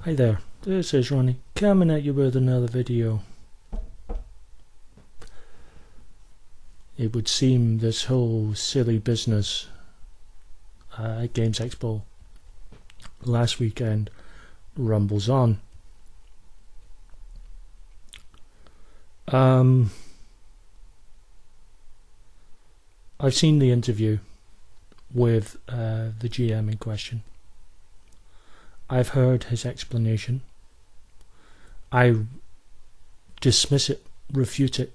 Hi there, this is Ronnie, coming at you with another video. It would seem this whole silly business at Games Expo last weekend rumbles on. I've seen the interview with the GM in question. I've heard his explanation. I dismiss it, refute it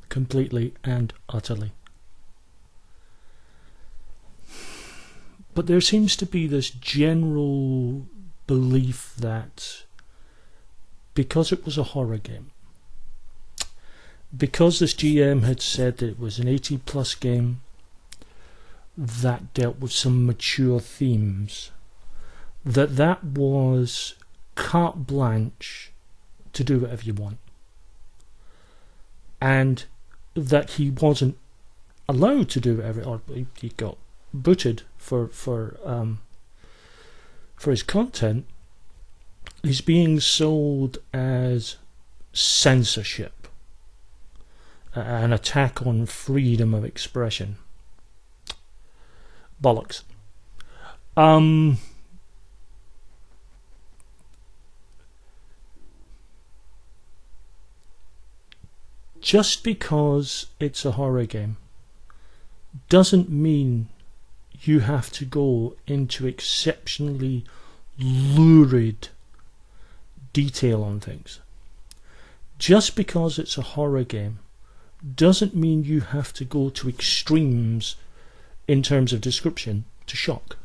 completely and utterly. But there seems to be this general belief that because it was a horror game, because this GM had said that it was an 80+ game that dealt with some mature themes, that was carte blanche to do whatever you want, and that he wasn't allowed to do whatever, or he got booted for his content, is being sold as censorship, an attack on freedom of expression. Bollocks. Just because it's a horror game doesn't mean you have to go into exceptionally lurid detail on things. Just because it's a horror game doesn't mean you have to go to extremes in terms of description to shock.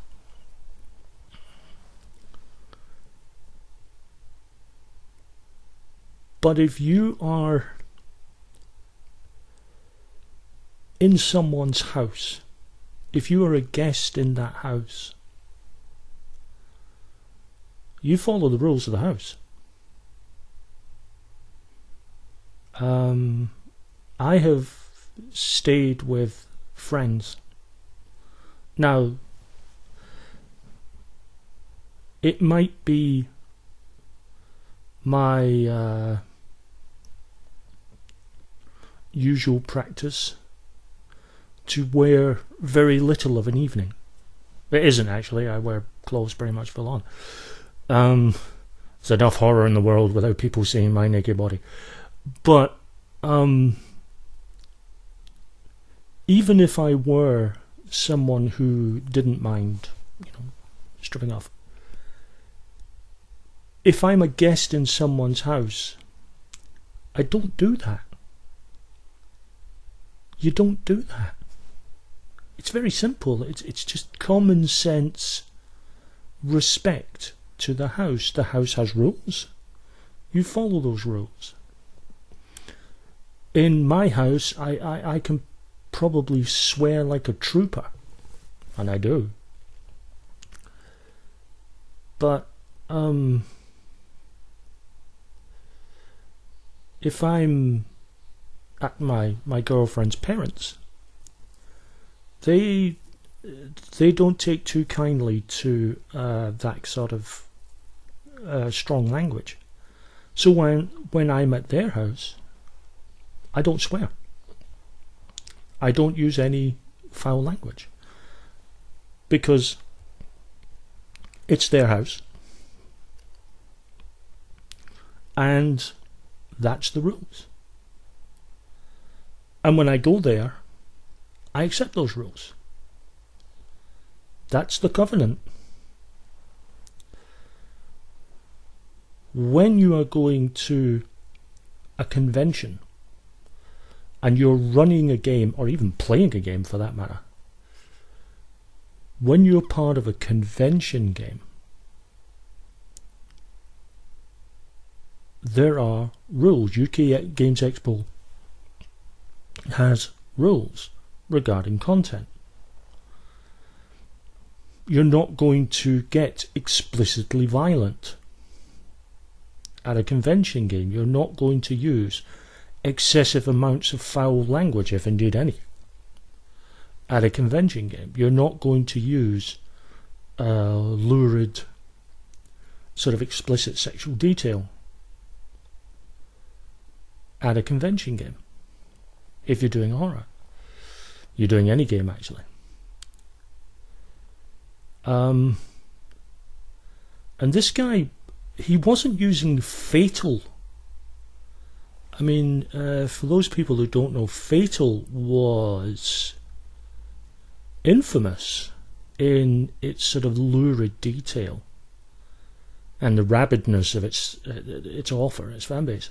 But if you are in someone's house, if you are a guest in that house, you follow the rules of the house. I have stayed with friends. Now, it might be my usual practice to wear very little of an evening. It isn't actually. I wear clothes pretty much full on. There's enough horror in the world without people seeing my naked body. But even if I were someone who didn't mind, stripping off, if I'm a guest in someone's house, I don't do that. You don't do that. It's very simple. It's just common sense respect to the house. The house has rules. You follow those rules. In my house, I can probably swear like a trooper, and I do. But if I'm at my girlfriend's parents', they don't take too kindly to that sort of strong language. So when I'm at their house, I don't swear. I don't use any foul language, because it's their house and that's the rules. And when I go there, I accept those rules. That's the covenant. When you are going to a convention and you're running a game, or even playing a game for that matter, when you're part of a convention game, there are rules. UK Games Expo has rules regarding content. You're not going to get explicitly violent at a convention game. You're not going to use excessive amounts of foul language, if indeed any, at a convention game. You're not going to use lurid sort of explicit sexual detail at a convention game. If you're doing horror, you're doing any game actually. And this guy, he wasn't using Fatal. I mean, for those people who don't know, Fatal was infamous in its sort of lurid detail and the rabidness of its offer, its fan base.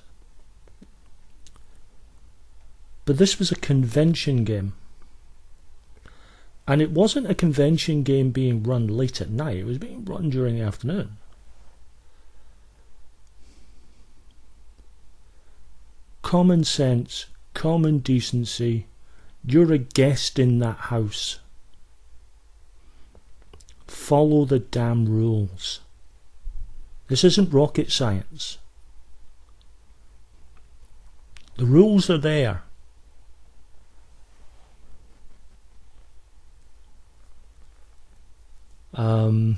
But this was a convention game. And it wasn't a convention game being run late at night, it was being run during the afternoon. Common sense, common decency, you're a guest in that house. Follow the damn rules. This isn't rocket science. The rules are there. And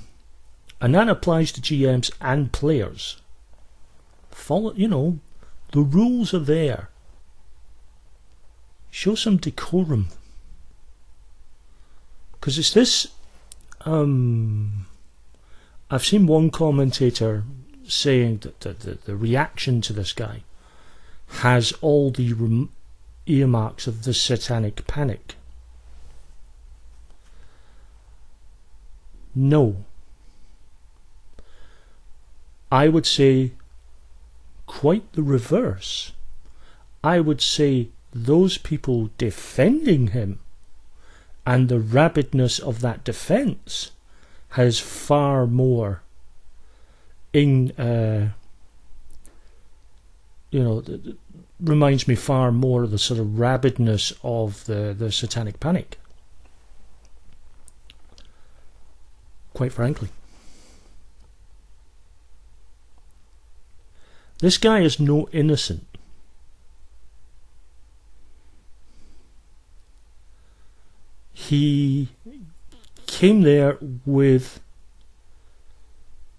that applies to GMs and players. Follow, the rules are there. Show some decorum. Because it's this... I've seen one commentator saying that the reaction to this guy has all the earmarks of the satanic panic. No. I would say quite the reverse. I would say those people defending him and the rabidness of that defense has far more reminds me far more of the sort of rabidness of the satanic panic. Quite frankly. This guy is no innocent. He came there with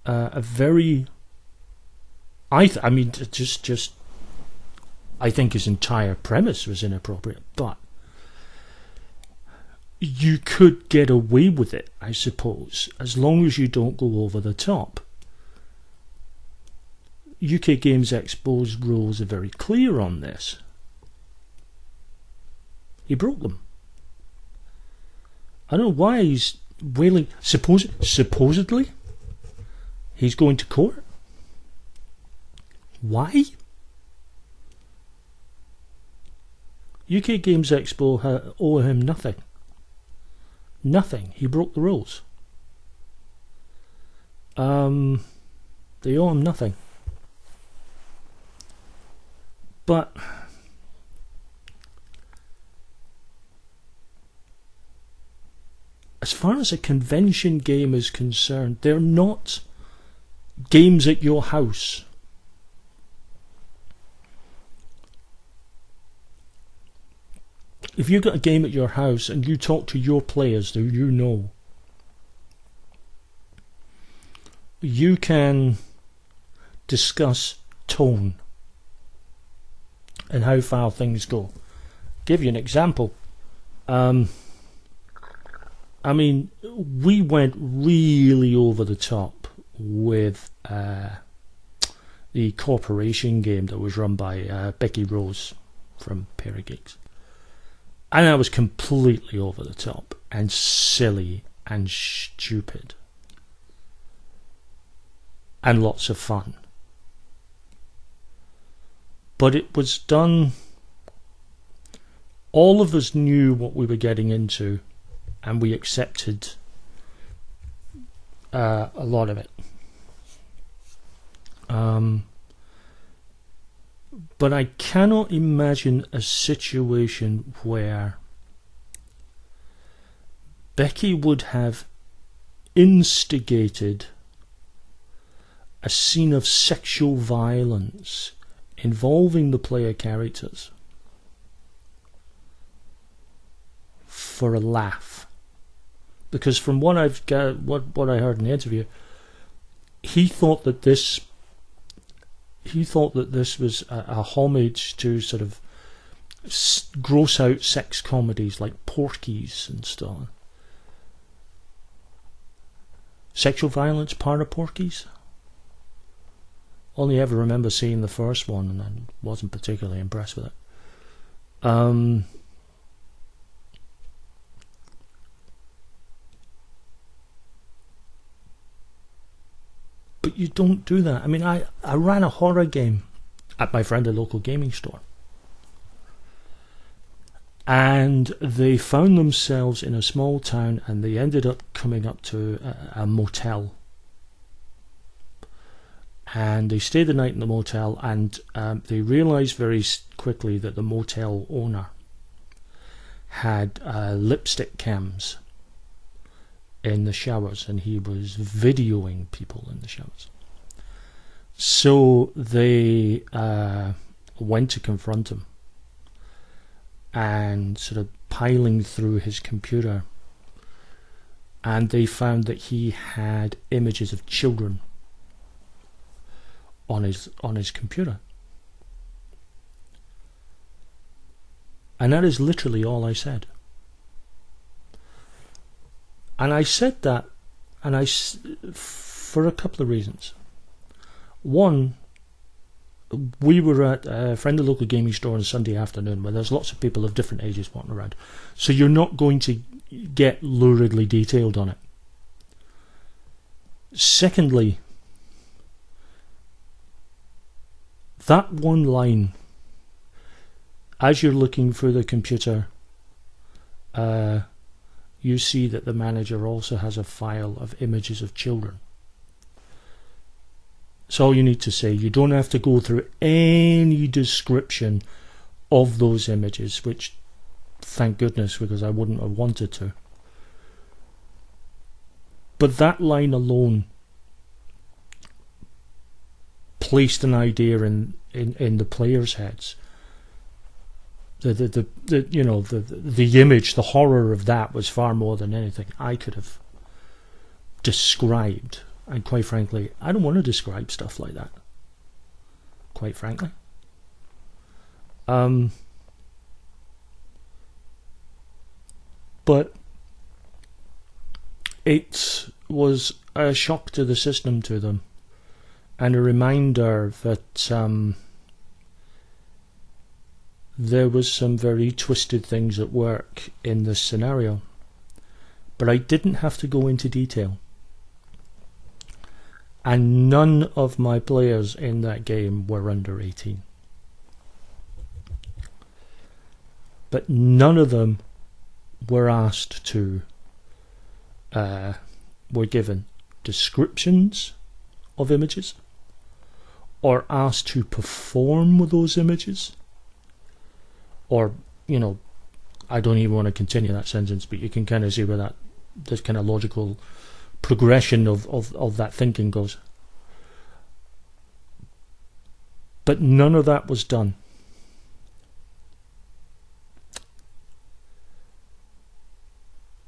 a very... I think his entire premise was inappropriate, but you could get away with it, I suppose, as long as you don't go over the top. UK Games Expo's rules are very clear on this. He broke them. I don't know why he's wailing. Supposedly, he's going to court. Why? UK Games Expo owe him nothing. Nothing. He broke the rules. They owe him nothing. But as far as a convention game is concerned, they're not games at your house. If you've got a game at your house and you talk to your players who you know, you can discuss tone and how far things go. Give you an example. I mean, we went really over the top with the corporation game that was run by Becky Rose from Pair of Geeks. And that was completely over the top and silly and stupid. And lots of fun. But it was done... All of us knew what we were getting into, and we accepted a lot of it. But I cannot imagine a situation where Becky would have instigated a scene of sexual violence involving the player characters for a laugh. Because from what I've got, what I heard in the interview, he thought that this was a homage to sort of gross out sex comedies like Porky's and so on. Sexual violence, part of Porky's? Only ever remember seeing the first one, and I wasn't particularly impressed with it. But you don't do that. I mean, I ran a horror game at my friendly local gaming store. And they found themselves in a small town, and they ended up coming up to a motel. And they stayed the night in the motel, and they realised very quickly that the motel owner had lipstick cams in the showers, and he was videoing people in the showers. So they went to confront him, and sort of piling through his computer, and they found that he had images of children on his computer. And that is literally all I said. And I said that, and for a couple of reasons. One, we were at a friendly local gaming store on a Sunday afternoon where there's lots of people of different ages walking around. So you're not going to get luridly detailed on it. Secondly, that one line, as you're looking through the computer, you see that the manager also has a file of images of children. It's all you need to say. You don't have to go through any description of those images, which, thank goodness, because I wouldn't have wanted to. But that line alone placed an idea in the players' heads. The image, the horror of that was far more than anything I could have described. And quite frankly, I don't want to describe stuff like that. Quite frankly. But it was a shock to the system to them, and a reminder that there was some very twisted things at work in this scenario. But I didn't have to go into detail. And none of my players in that game were under 18. But none of them were asked to, were given descriptions of images, or asked to perform with those images, or, I don't even want to continue that sentence, but you can kind of see where this kind of logical progression of that thinking goes. But none of that was done.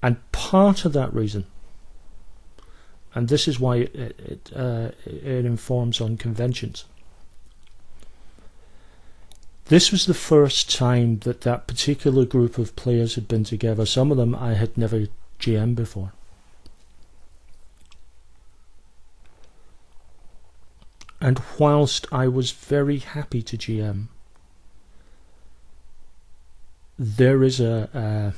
And part of that reason, and this is why it informs on conventions, this was the first time that particular group of players had been together. Some of them I had never GM'd before. And whilst I was very happy to GM, there is a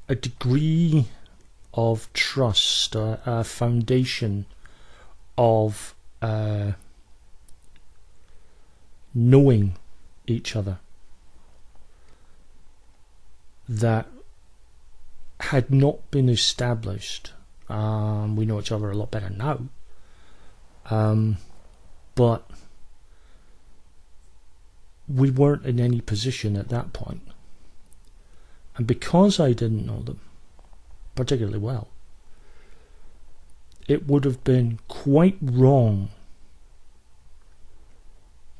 degree of trust, a foundation of knowing each other that had not been established. We know each other a lot better now, but we weren't in any position at that point. And because I didn't know them particularly well, it would have been quite wrong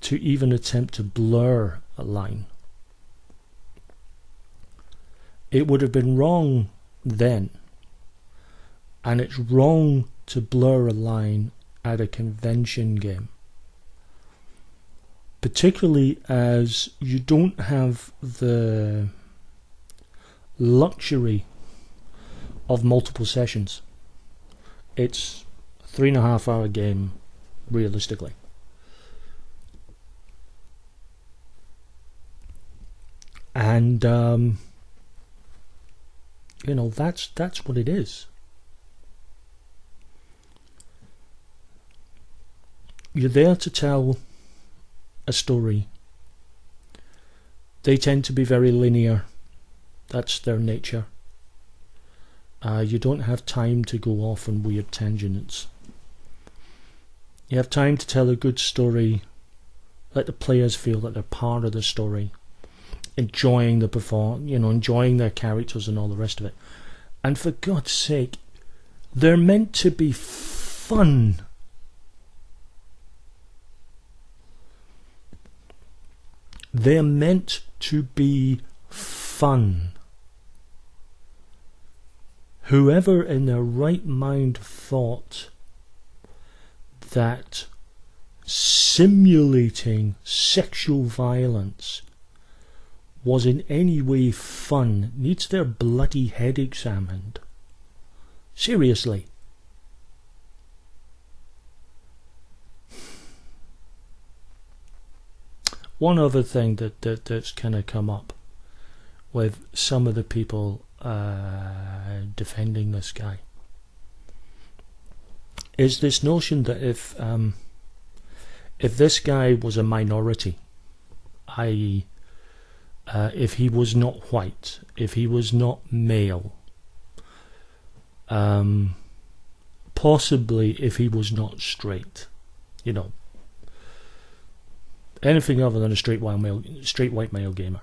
to even attempt to blur a line. It would have been wrong then, And it's wrong to blur a line at a convention game, particularly as you don't have the luxury of multiple sessions. It's a 3.5 hour game realistically. And you know, that's what it is. You're there to tell a story. They tend to be very linear. That's their nature. You don't have time to go off on weird tangents. You have time to tell a good story, let the players feel that they're part of the story, enjoying the enjoying their characters and all the rest of it. And for God's sake, they're meant to be fun. They're meant to be fun. Whoever in their right mind thought that simulating sexual violence was in any way fun needs their bloody head examined. Seriously. One other thing that's kind of come up with some of the people defending this guy is this notion that if this guy was a minority, i.e. if he was not white, if he was not male, possibly if he was not straight, you know, anything other than a straight white male gamer,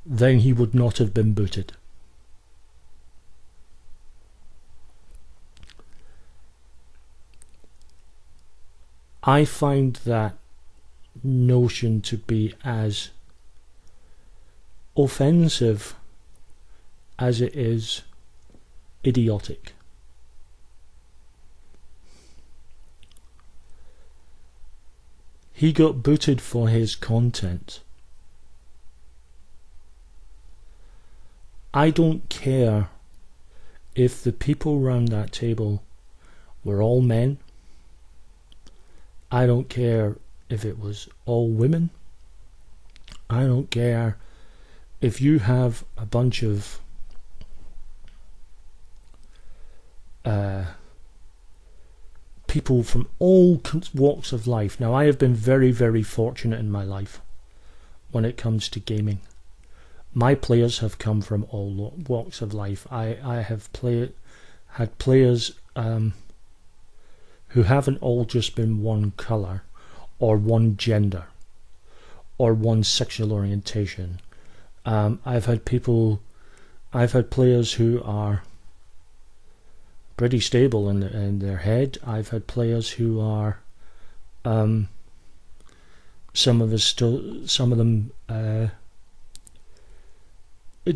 then he would not have been booted. I find that notion to be as offensive as it is idiotic. He got booted for his content. I don't care if the people around that table were all men. I don't care if it was all women. I don't care if you have a bunch of people from all walks of life. Now, I have been very, very fortunate in my life when it comes to gaming. My players have come from all walks of life. I have had players who haven't all just been one colour or one gender or one sexual orientation. I've had players who are pretty stable in their head. I've had players who are some of them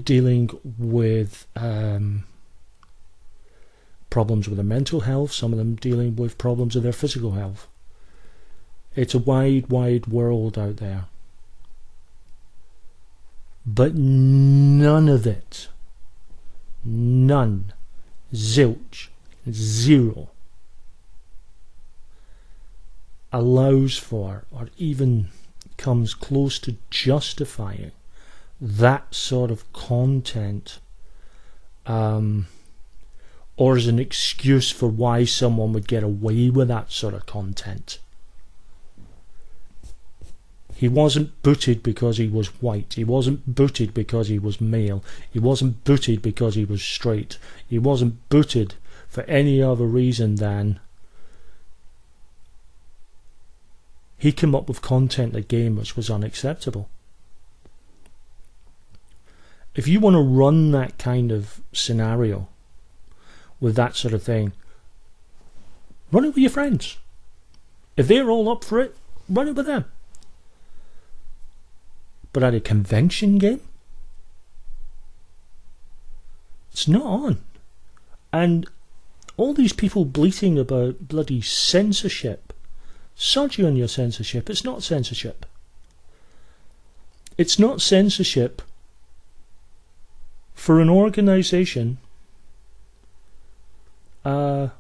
dealing with problems with their mental health, some of them dealing with problems with their physical health. It's a wide world out there. But none of it, none, zilch, zero, allows for or even comes close to justifying that sort of content, or as an excuse for why someone would get away with that sort of content. He wasn't booted because he was white. He wasn't booted because he was male. He wasn't booted because he was straight. He wasn't booted for any other reason than he came up with content in the game which was unacceptable. If you want to run that kind of scenario with that sort of thing, run it with your friends. If they're all up for it, run it with them. But at a convention game, it's not on. And all these people bleating about bloody censorship. Sod you and your censorship. It's not censorship. It's not censorship for an organisation to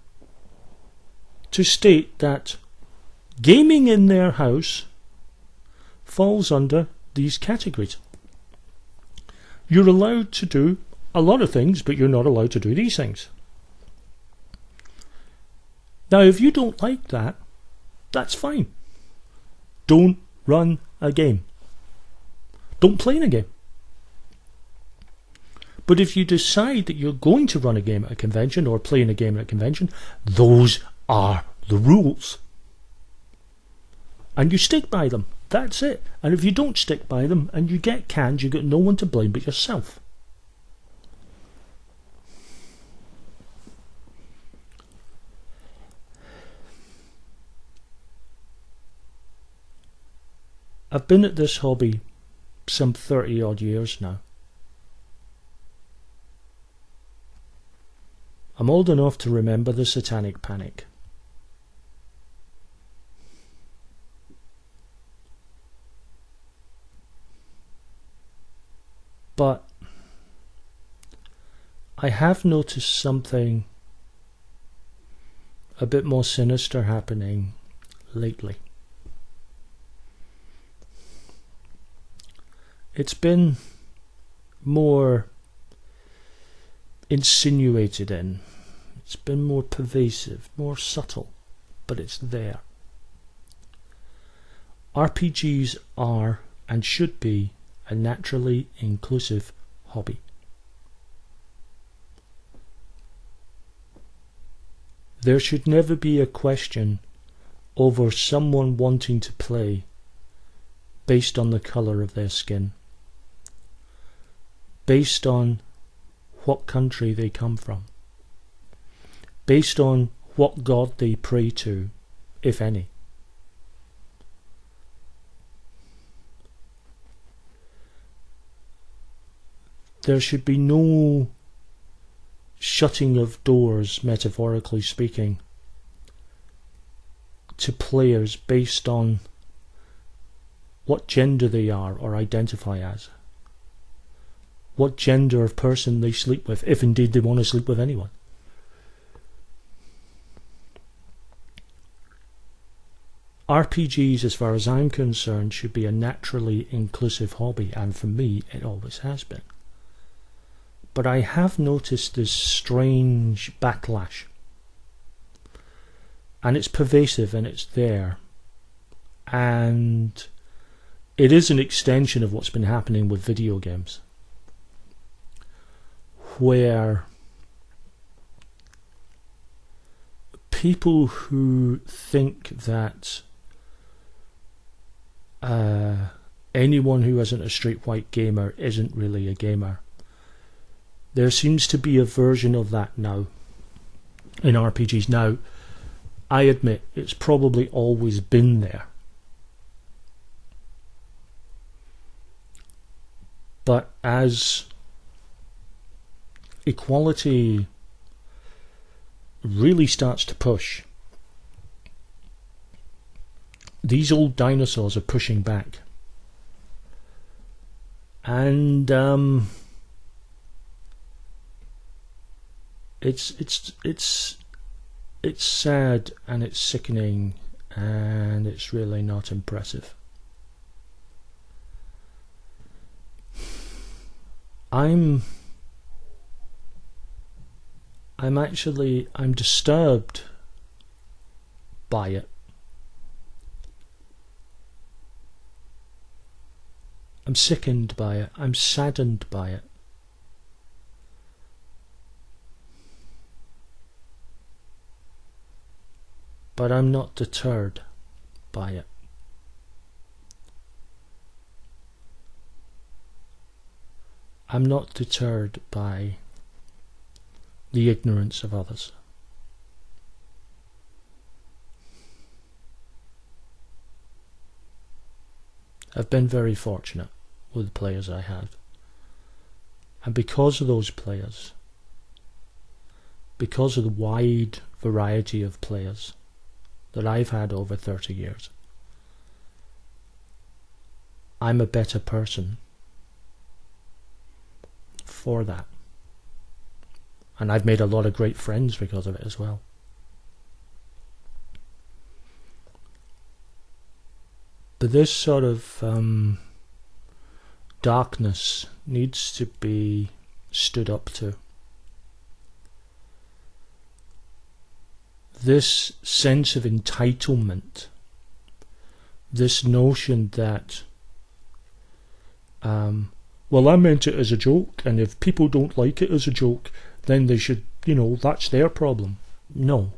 state that gaming in their house falls under these categories. You're allowed to do a lot of things, but you're not allowed to do these things. Now, if you don't like that, that's fine. Don't run a game. Don't play in a game. But if you decide that you're going to run a game at a convention or play in a game at a convention, those are the rules. And you stick by them. That's it. And if you don't stick by them and you get canned, you've got no one to blame but yourself. I've been at this hobby some 30 odd years now. I'm old enough to remember the Satanic Panic. But I have noticed something a bit more sinister happening lately. It's been more insinuated in. It's been more pervasive, more subtle, but it's there. RPGs are and should be a naturally inclusive hobby. There should never be a question over someone wanting to play based on the colour of their skin, based on what country they come from, based on what god they pray to, if any. There should be no shutting of doors, metaphorically speaking, to players based on what gender they are or identify as, what gender of person they sleep with, if indeed they want to sleep with anyone. RPGs, as far as I'm concerned, should be a naturally inclusive hobby, and for me it always has been. But I have noticed this strange backlash, and it's pervasive and it's there, and it is an extension of what's been happening with video games, where people who think that anyone who isn't a straight white gamer isn't really a gamer. There seems to be a version of that now in RPGs. Now, I admit it's probably always been there. But as equality really starts to push, these old dinosaurs are pushing back. And it's sad and it's sickening and it's really not impressive. I'm disturbed by it. I'm sickened by it. I'm saddened by it. But I'm not deterred by it. I'm not deterred by the ignorance of others. I've been very fortunate with the players I have. And because of those players, because of the wide variety of players that I've had over 30 years, I'm a better person for that. And I've made a lot of great friends because of it as well. But this sort of darkness needs to be stood up to. This sense of entitlement, this notion that, well, I meant it as a joke, and if people don't like it as a joke, then they should, that's their problem. No.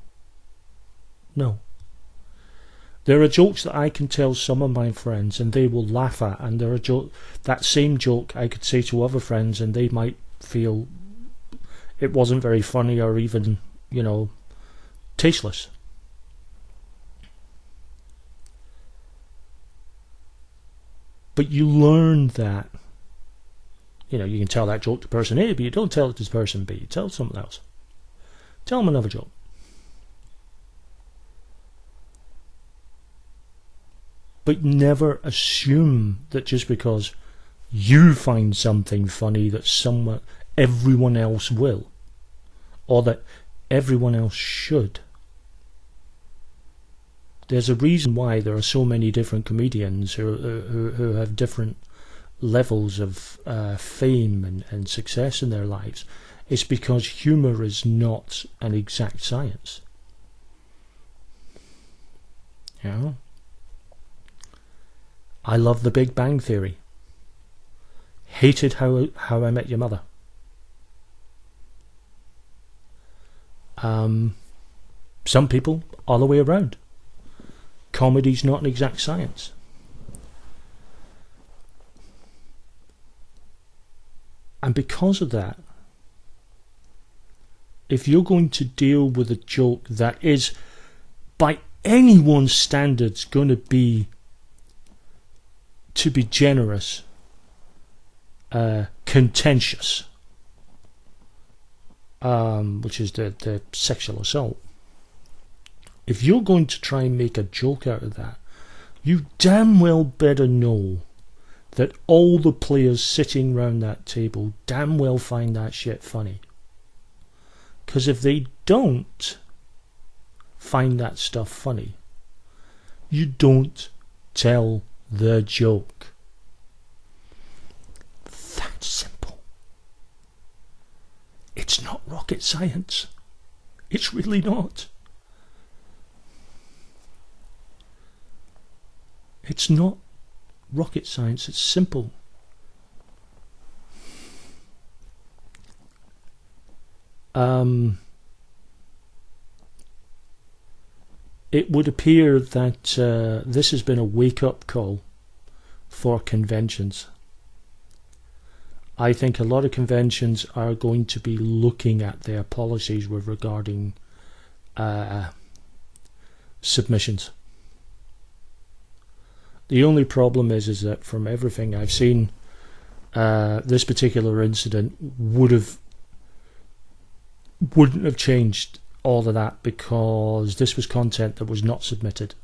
There are jokes that I can tell some of my friends and they will laugh at, and there are that same joke I could say to other friends and they might feel it wasn't very funny or even, tasteless. But you learn that, you can tell that joke to person A, but you don't tell it to person B. You tell something else. Tell them another joke. But never assume that just because you find something funny that everyone else will, or that everyone else should. There's a reason why there are so many different comedians who have different levels of fame and success in their lives. It's because humour is not an exact science. I love The Big Bang Theory. Hated How I Met Your Mother. Some people, all the way around. Comedy's not an exact science. And because of that, if you're going to deal with a joke that is, by anyone's standards, going to be generous, contentious, which is the sexual assault. If you're going to try and make a joke out of that, you damn well better know that all the players sitting round that table damn well find that shit funny. Because if they don't find that stuff funny, you don't tell the joke. That's simple. It's not rocket science. It's really not. It's not rocket science. It's simple. It would appear that this has been a wake-up call for conventions. I think a lot of conventions are going to be looking at their policies with regarding submissions. The only problem is that from everything I've seen, this particular incident wouldn't have changed all of that, because this was content that was not submitted.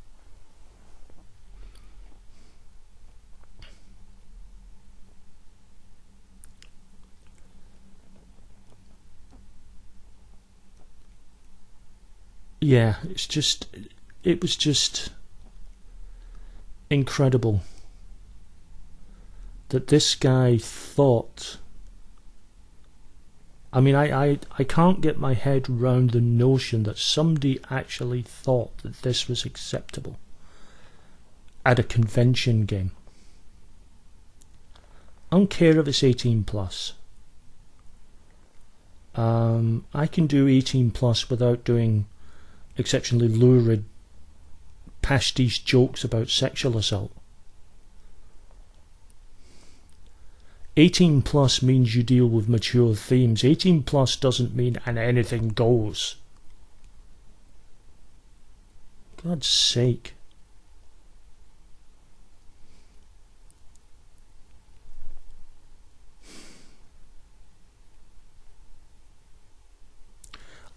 Yeah, it was just incredible that this guy thought. I mean, I can't get my head around the notion that somebody actually thought that this was acceptable at a convention game. I don't care if it's 18 plus. I can do 18 plus without doing exceptionally lurid pastiche jokes about sexual assault. 18 plus means you deal with mature themes. 18 plus doesn't mean and anything goes. God's sake.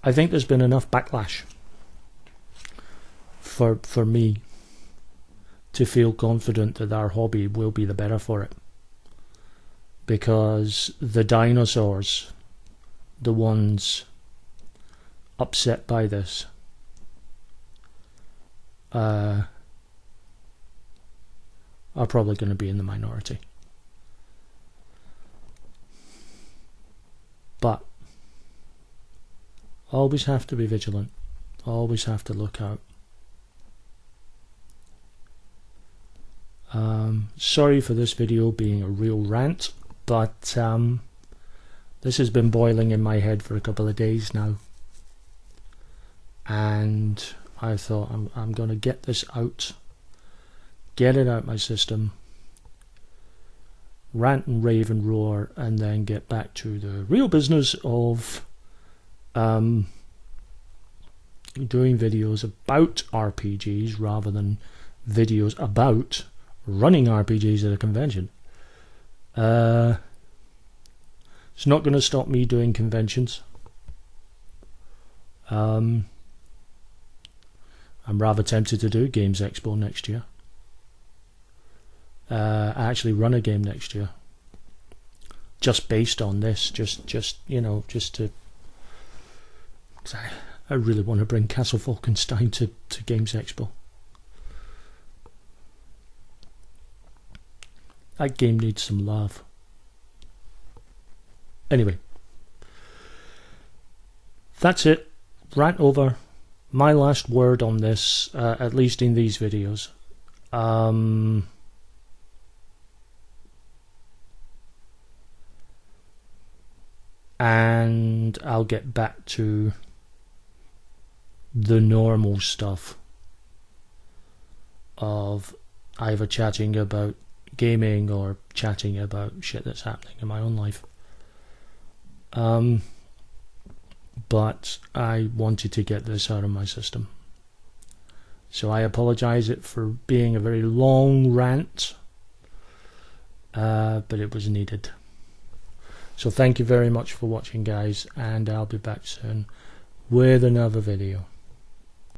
I think there's been enough backlash for me to feel confident that our hobby will be the better for it, because the dinosaurs, the ones upset by this, are probably going to be in the minority. But always have to be vigilant, always have to look out. Sorry for this video being a real rant, but this has been boiling in my head for a couple of days now, and I thought I'm going to get this out, get it out my system, rant and rave and roar, and then get back to the real business of doing videos about RPGs rather than videos about running RPGs at a convention. It's not going to stop me doing conventions. I'm rather tempted to do Games Expo next year. Actually run a game next year, just based on this, just you know, just to. I really want to bring Castle Falkenstein to Games Expo. That game needs some love. Anyway, that's it. Rant over. My last word on this, at least in these videos. And I'll get back to the normal stuff of either chatting about gaming or chatting about shit that's happening in my own life. But I wanted to get this out of my system, so I apologize it for being a very long rant, but it was needed. So thank you very much for watching, guys, and I'll be back soon with another video.